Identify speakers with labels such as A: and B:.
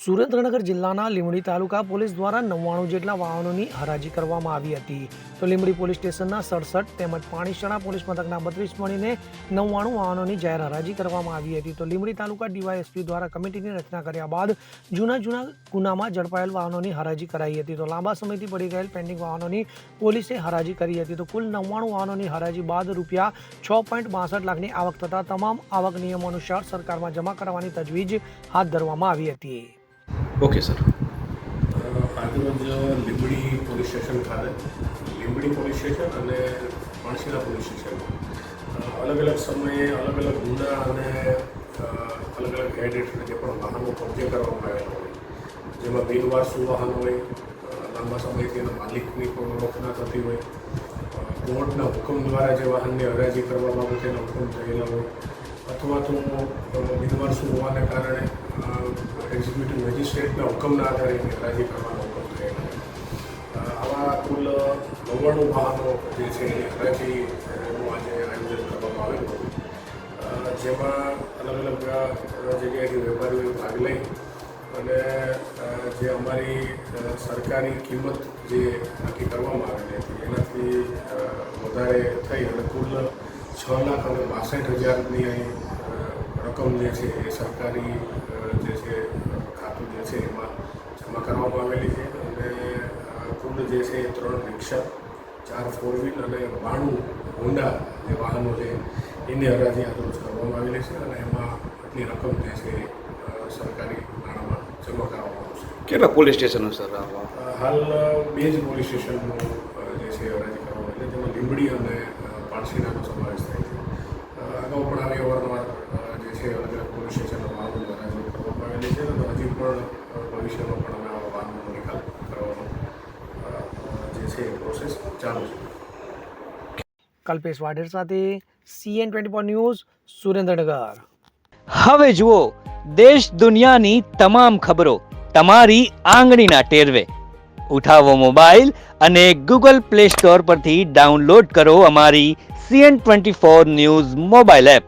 A: સુરેન્દ્રનગર જિલ્લાના લીંબડી તાલુકા પોલીસ દ્વારા 99 જેટલા વાહનોની હરાજી કરવામાં આવી હતી। તો લીંબડી પોલીસ સ્ટેશનના 67 તેમજ પાણીસણા પોલીસ મથકના 32 મળીને 99 વાહનોની જાહેર હરાજી કરવામાં આવી હતી। તો લીંબડી તાલુકા ડીવાયએસપી દ્વારા કમિટીની રચના કર્યા બાદ જૂના ગુનામાં ઝડપાયેલ વાહનોની હરાજી કરાઈ હતી। તો લાંબા સમયથી પડી ગયેલ પેન્ડિંગ વાહનોની પોલીસે હરાજી કરી હતી। તો કુલ 99 વાહનોની હરાજી બાદ રૂપિયા 6.62 લાખની આવક થતા તમામ આવક નિયમો અનુસાર સરકારમાં જમા કરવાની તજવીજ હાથ ધરવામાં આવી હતી।
B: Okay sir.
C: આજરોજ લીંબડી પોલીસ સ્ટેશન ખાતે લીંબડી પોલીસ સ્ટેશન અને પાણીસણા પોલીસ સ્ટેશન અલગ અલગ સમયે અલગ અલગ ગુના અને અલગ અલગ હેડ હેઠળ જે પણ વાહનો કબજે કરવામાં આવેલા હોય, જેમાં બિનવારસુ વાહન હોય, લાંબા સમયથી એના માલિકની પણ ઓળખ ના થતી હોય, કોર્ટના હુકમ દ્વારા જે વાહનની હરાજી કરવા બાબતેના હુકમ થયેલા હોય, અથવા તો બિનવારસુ હોવાને કારણે એક્ઝિક્યુટિવ મેજિસ્ટ્રેટના હુકમના આધારે હરાજી કરવાનો હુકમ થયેલો હોય। આવા કુલ 99 વાહનો જે છે એની હરાજીનું આજે આયોજન કરવામાં આવેલું હતું, જેમાં અલગ અલગ જગ્યાએથી વેપારીઓએ ભાગ લઈ અને જે અમારી સરકારી કિંમત જે નક્કી કરવામાં આવેલી હતી એનાથી વધારે થઈ અને કુલ 6,62,000ની અહીં રકમ જે છે એ સરકારી જે છે ખાતું જે છે એમાં જમા કરવામાં આવેલી છે। અને કુલ જે છે 3 રિક્ષા, 4 4 વ્હીલ અને 92 હોન્ડા જે વાહનો છે એની હરાજી આજરોજ કરવામાં આવેલી છે અને એમાં આટલી રકમ જે છે સરકારી નાણાંમાં જમા કરવામાં આવશે।
B: કેટલા પોલીસ સ્ટેશનો સર આવા?
C: હાલ 2 જ પોલીસ સ્ટેશનનો જે છે હરાજી કરવામાં આવેલી, જેમાં લીંબડી અને પાણીસણાનો સમાવેશ થાય છે। અગાઉ પણ આવી અવારનવાર જે છે અલગ અલગ પોલીસ સ્ટેશનનો વાહનો હરાજી કરવામાં આવેલી છે અને હજી પણ ભવિષ્યમાં પણ અમે આવા વાહનોનો નિકાલ કરવાનો જે છે પ્રોસેસ ચાલુ છે।
A: કલ્પેશ વાઢેર સાથે CN24 ન્યૂઝ, સુરેન્દ્રનગર।
D: હવે જુઓ દેશ દુનિયાની તમામ ખબરો તમારી આંગળીના ટેરવે। ઉઠાવો મોબાઈલ અને ગૂગલ પ્લે સ્ટોર પરથી ડાઉનલોડ કરો અમારી CN24 ન્યૂઝ મોબાઈલ એપ।